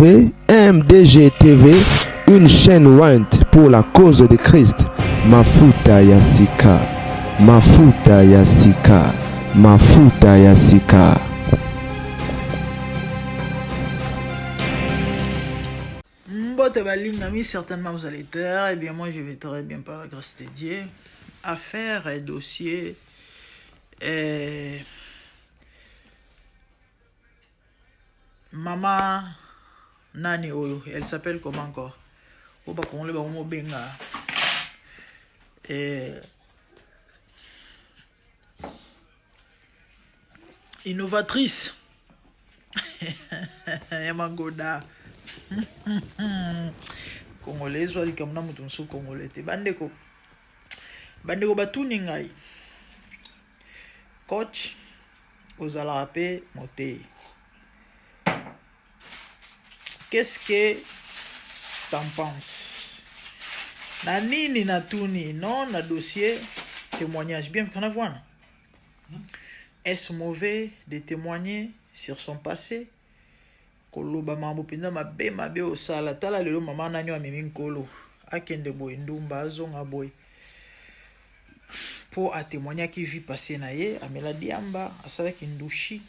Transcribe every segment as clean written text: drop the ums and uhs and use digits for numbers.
MDG TV, une chaîne Wint pour la cause de Christ. Mafuta Yasika, Mafuta Yasika, Mafuta Yasika. Certainement vous allez dire, eh bien moi je vais très bien par la grâce de Dieu. Affaires et dossiers et maman Nani Oyo, elle s'appelle comment encore? Oba Kongole ba mo benga. Innovatrice. Yamangoda. Congolais wali kamna mutu nsu congolais te bandeko batuni ngai coach ozala pe moté. Qu'est-ce que t'en penses? Na nini na tuni non na dossier témoignage bien qu'on a voir. Est-ce mauvais de témoigner sur son passé? Koloba mambo pinda mabe osala tala lelo mama nanyo amemi nkolo akende boy ndumba azonga boy pour a témoigner qui vit passer na ye amela diamba asala kindushi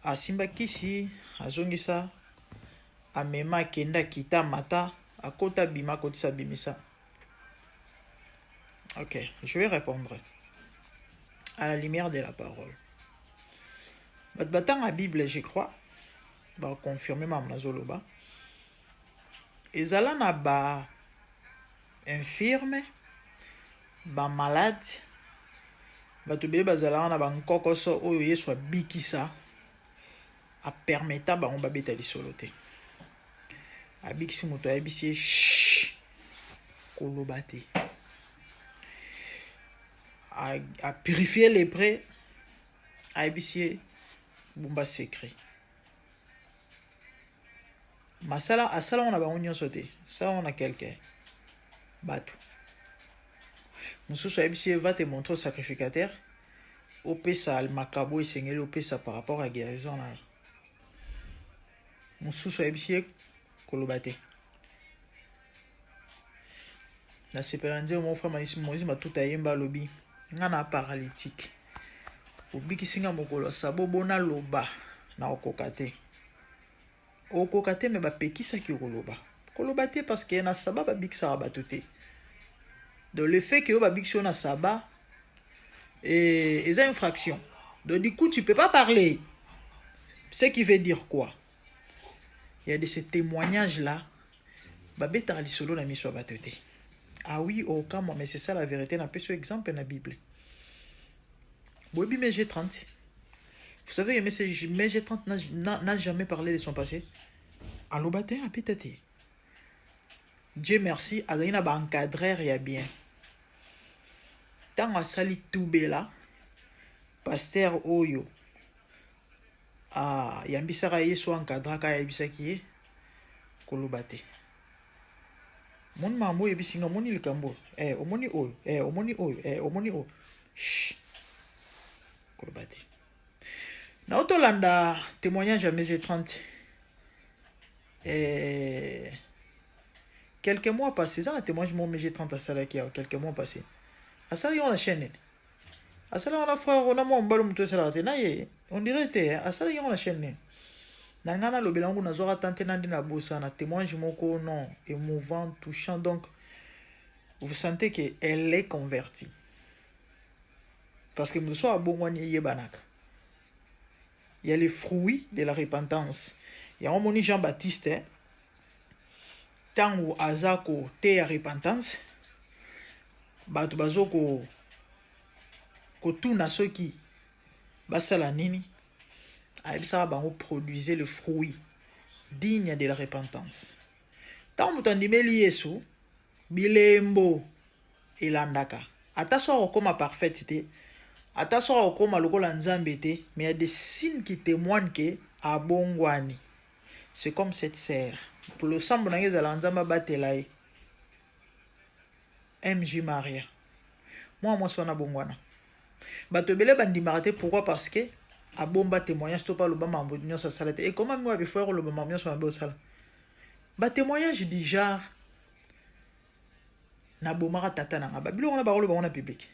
asimba kisi azongisa amema kenda kita mata akota bima kotisa bimisa. OK, je vais répondre à la lumière de la parole. Batang la Bible, je crois va confirmer ma nazoloba ezala na ba infirme ba malade bato bele bazala na ba nkokoso oyo Yesu abikisa a permetta ba on babeta lisolo te abikisi moto ayebisi koloba te a purifier les prêts ayebisi bumba secret. Masala asala on a ba onyo sote ça on a quelqu'un bato mususu ayebisi va te montrer au sacrificateur au pesa al makabo esengeli au pesa par rapport à guérison na mususu ayebisi koloba te na sepelanze mon frère Moïse matuta yemba lobi ngana paralytique obiki singa mokolo sabo bona loba na okokate okokate me ba pekisa ki koloba te parce que na saba ba bikisa batoté. Donc le fait que ba bikso na saba et une infraction. Donc du coup tu peux pas parler. Ce qui veut dire quoi? Il y a de ces témoignages là ba beta lisolo na miso batoté. Ah oui, aucun mais c'est ça la vérité na peu exemple na Bible. Bobi MG 30. Vous savez, MG 30 n'a jamais parlé de son passé. En l'obaté, à pitati. Dieu merci, Azaina ba encadrer ya bien. Tant à sali toubé là, pasteur Oyo, yambisaka yeso encadra ka yabisa ki kolobate. Mon mambo yebisinga moni likambo. Omoni oyo, omoni oyo, omoni oyo. Shh. Kolobate. Na otolanda témoignage à mes 30 quelques mois passés ça un témoignage mon mes 30 à Salaki quelques mois passés à Salaki on la chaîne à Salaki on a frère on a mon balo muto Salaki na ye on dirait te à Salaki on la chaîne na ngana lo belangu na zora tante nandi na bossa na témoignage moko non émouvant touchant donc vous sentez que elle est convertie parce que nous sommes à bongwani yebanaka. Il y a les fruits de la repentance. Il y a un moni Jean-Baptiste, tant ou azako te ya repentance, batu bazoko kotuna soki basala nini, aibisa bango produisait le fruit digne de la repentance. Tant mutandimeli Yesu, bilembo elandaka. Ataso okoma parfaite. Attention au coma lokola nzambete, mais il y a des signes qui témoignent que abongwani. C'est comme cette serre. Pour le sang bonangé za lanzamba batelaï. MJ Maria. Moi sona bongwana. Bato bele bandi marate pourquoi parce que a bomba témoignage to pas le bama ambonyo sa salate et comment moi before le bama ambonyo sa bo sala ba témoignage du genre na bomara tata na ba bilo na ba lo ba na public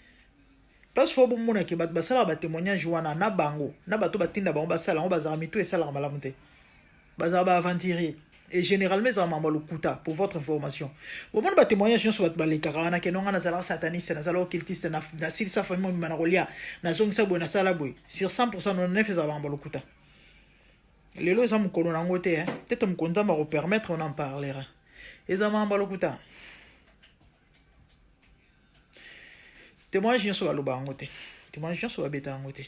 parce faut bon mona ke ba sala ba témoignage wana na bango na bato batinda bango ba sala on ba zara mitu et sala malamu te ba zara ba aventurier et généralement ça m'a le kuta pour votre information au moment ba témoignage sur ba les karana ke nonga na zala sataniste na zala occultiste na sil sa famille mana rolia na zong sa bo na sala boy sur 100% non ne faisait ba le kuta lelo ça me kono na ngote hein peut-être me content me permettre on en parlera et ça m'a le kuta témoignage sur le ba ngote témoignage sur ba beta ngote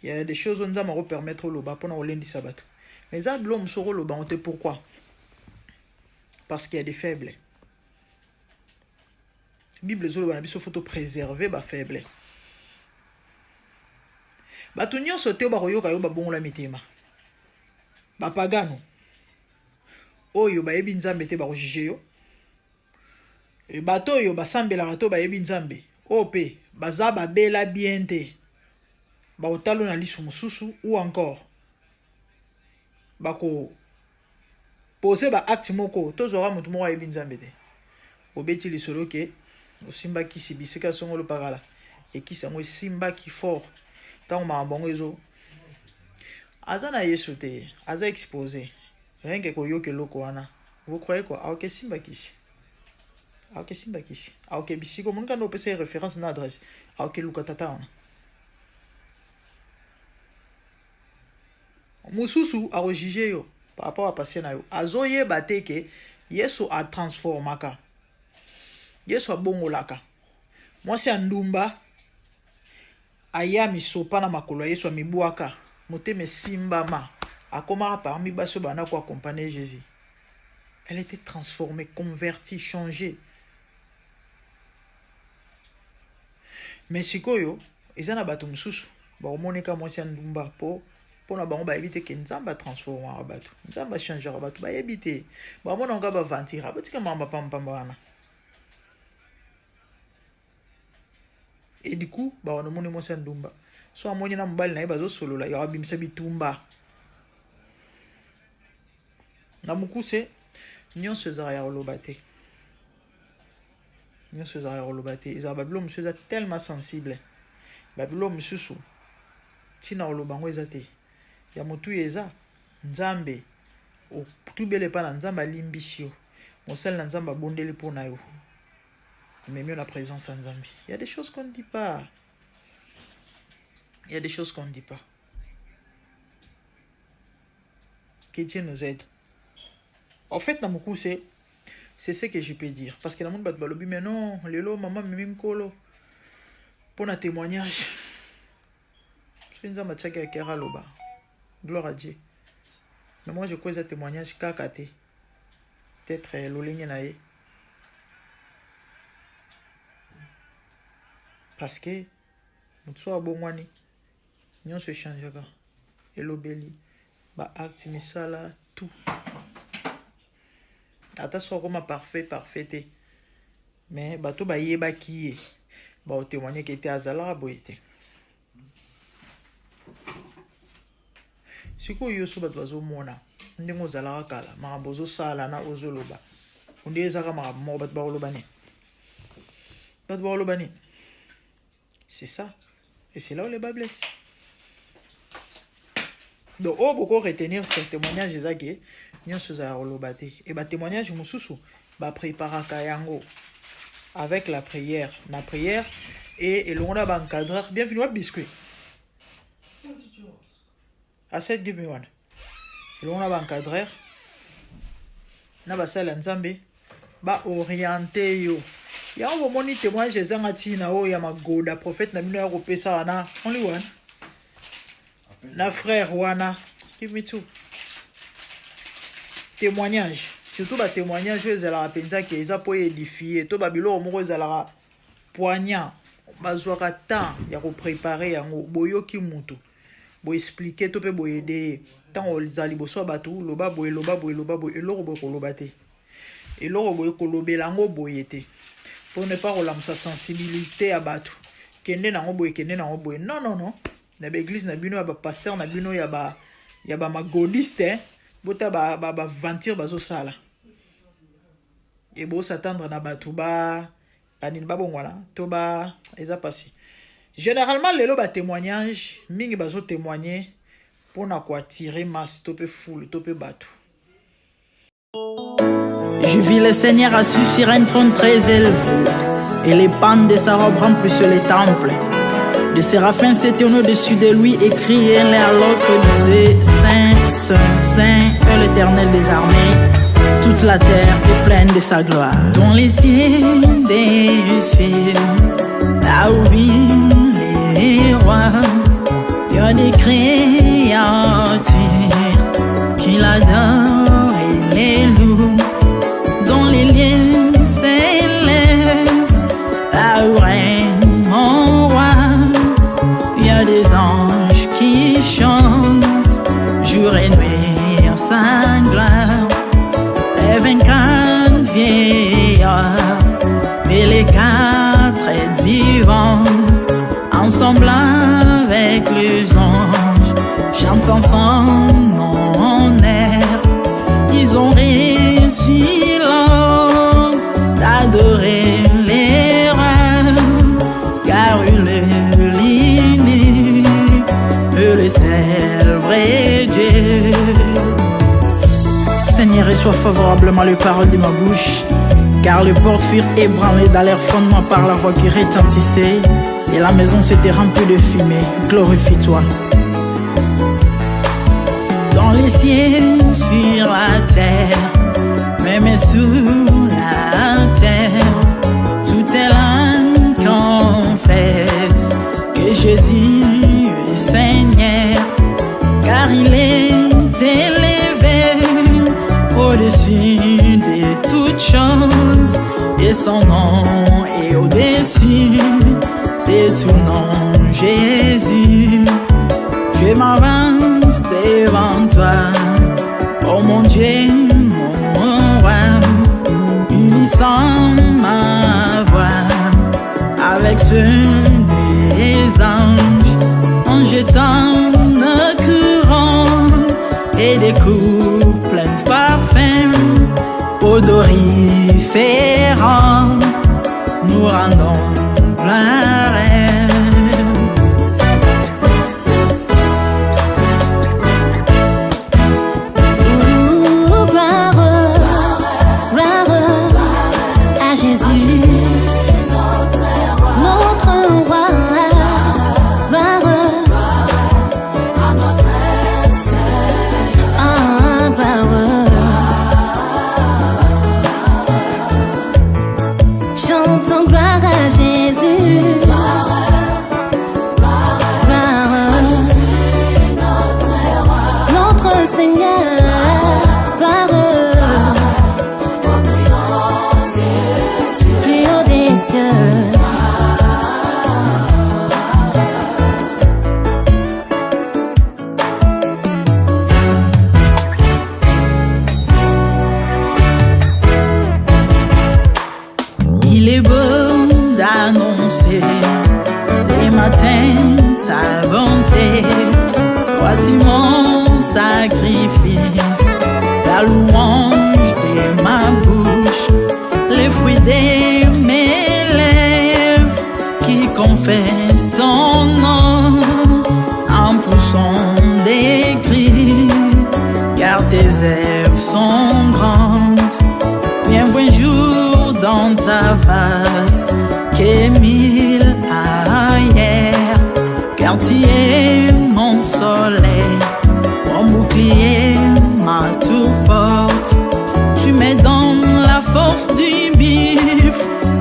il y a des choses on va me permettre le ba pour na olendi sabat. Mais ça, l'homme sera le banté. Pourquoi? Parce qu'il y a des faibles. Bible zolo il faut préserver les faibles. Ba tunyo sote ba royo kayo ba bongo la mitema. Ba pagano. Oyo ba yebi nzambe te ba rojije yo. E bato yo ba sambela rato ba yebi nzambe. Ope baza ba bela bien te. Ba otalo na lisu mususu ou encore bako pose ba acte moko tozora mutu moko ayebi nzambe te obeti lisolo ke osimba kisi bisika songo lo parala e kisa ngo simba ki fort tant ma bongo ezo azana yesu te aza exposé rien que ko yoke loko wana vous croyez quoi aoke simba kisi aoke bisiko mun kando pese référence na adresse aoke luka tata wana mususu a rejugé yo par rapport à patient na yo azoye bateke yesu a transformaka yesu a bongolaka moi c'est ndumba aya misopa na makolo yesu a mibuaka moteme simbama akomara parmi baso bana ko accompagner Jésus. Elle était transformée, convertie, changée. Mais sikoyo ezana bato mususu ba omoneka moi c'est ndumba po na bango ba éviter que nzamba transformer abato nzamba changer abato ba éviter ba mona nga ba ventira batika mamba pamba wana et du coup ba on moni mo sa ndumba so amoni na mbali na bazo solola ya bimisa bitumba na mukuse nyonso ezara ya olobate isa babilo monsieur est tellement sensible babilo mususu tina olobango ezate ya motu eza nzambe o tubele pa na nzamba limbisio mosala na nzamba bondeli pona yo mais mieux la présence en nzambe il y a des choses qu'on ne dit pas que Dieu nous aide en fait na moku c'est ce que je peux dire parce que la monde bat balobi mais non lelo maman mimi nkolo pona témoignage je nzamba tchaka ya kera loba gloire à Dieu. Mais moi je crois ce témoignage kakate. Peut-être l'oligne nae. Parce que mutso abongwani nyon se changera. Et l'obéli ba acte misala tout. Ata so comme parfait. Mais bato ba yeba kiye. Ba o témoigner que était azala boyete. Siko yoso bat bazo mona ndingo zala kala mabozo sala na ozoloba ondeza ka mabo bat ba olobani c'est ça et c'est là où le bas blesse donc on beaucoup retenir ce témoignage ezake nyonso za olobate et ba témoignage mususu ba préparaka yango avec la prière et l'on a ba encadreur bienvenue à biscuit. I said give me one. On a encadreur. Na ba sala nzambe ba orienter yo. Ya on moni témoignage ezangati na o ya magoda prophète na bino ya kopesa wana only one. Na frère wana give me two. Témoignage surtout ba témoignage ezala penza ke eza po édifier to ba bilo moko ezala poignant bazwaka temps ya ko préparer yango boyoki mutu. Bo expliquer to pe bo aider tant ozali boso batu loba boye eloko bo kolobate eloko bo kolobelango boyete pour ne pas relancer sa sensibilité à batu kende nango boye non na ba église na bino ya ba pasteur na bino ya ba magodiste bota ba ventir bazo sala et bo s'attendre na batu ba nini ba bongwana to ba eza passé généralement lelo ba témoignage mingi bazo témoigner pour na ko attirer masse to pe foule to pe batu. Je vis le Seigneur assis sur un trône très élevé, et les pans de sa robe remplissent les temples. Des séraphins s'étaient au-dessus de lui et criaient l'un à l'autre, disaient Saint, Saint, Saint est l'Éternel des armées. Toute la terre est pleine de sa gloire. Dans les cieux des cieux, là où vivent les rois, il y a des créatures qui l'adorent et les louent. Dans les lieux célestes, là où règne mon roi, il y a des anges qui chantent jour et nuit en sa gloire. Les 24 vieillards et les 4 êtres vivants, ensemble avec les anges, chantent son honneur. Ils ont réussi l'homme d'adorer les rois, car il est l'unique, le seul vrai Dieu. Seigneur, reçois favorablement les paroles de ma bouche, car les portes furent ébranlées dans leur fondement par la voix qui retentissait, et la maison s'était remplie de fumée. Glorifie-toi. Dans les cieux, sur la terre, même sous la terre, tout est langue confesse que Jésus est Seigneur, car il est élevé au-dessus de toutes choses, et son nom est au-dessus de tout nom. Jésus, je m'avance devant toi, oh mon Dieu, mon roi, unissant ma voix avec ceux des anges, en jetant nos couronnes et des coups pleins de parfums odoriférants, nous rendons gloire. Chantons gloire à Jésus. Notre Seigneur, gloire plus haut des cieux. Il est beau d'annoncer les matins ta bonté. Voici mon sacrifice, la louange de ma bouche, les fruits de mes lèvres qui confessent ton nom en poussant des cris, car tes œuvres sont grandes. Bienvenue jour dans ta face, que mille ailleurs, car tu es mon soleil, mon bouclier, ma tour forte. Tu me donnes la force du bif,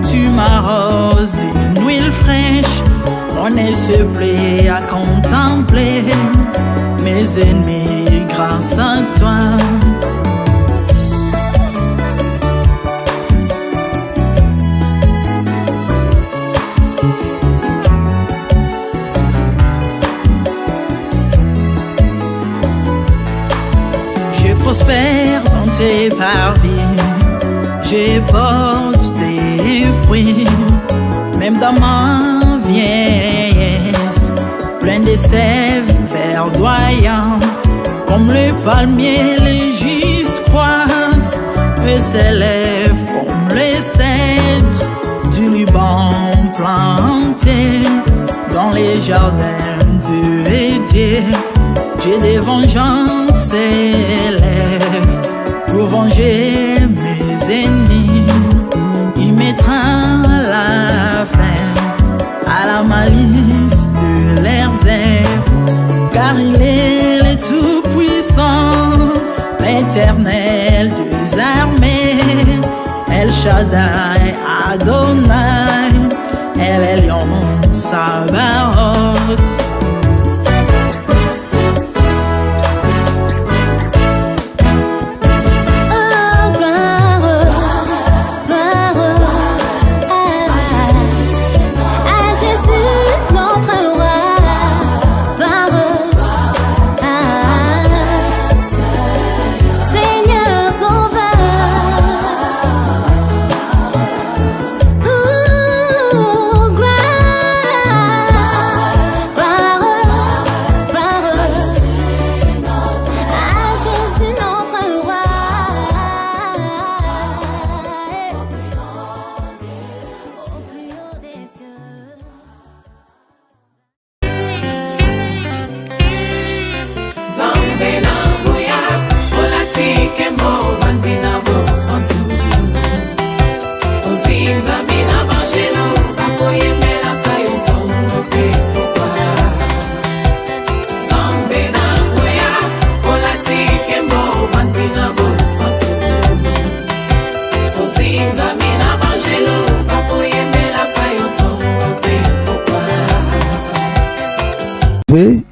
tu m'arroses d'une huile fraîche. On se plaît à contempler mes ennemis grâce à toi. Je prospère dans tes parvis, je porte des fruits, même dans ma vieillesse, plein de sève verdoyant. Comme le palmier, les justes croissent et s'élèvent comme les cèdres du Liban planté dans les jardins de Dieu. Dieu des vengeances s'élève pour venger mes ennemis. Il mettra la fin à la malice de leurs œuvres, car il est le Tout-Puissant, l'Éternel des armées, El Shaddai Adonai, El Elyon Sabaoth.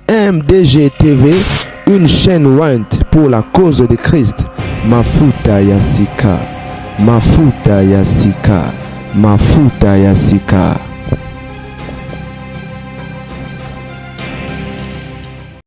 MDG TV, une chaîne Wint pour la cause de Christ. Mafuta ya Sika, Mafuta ya Sika, Mafuta ya Sika.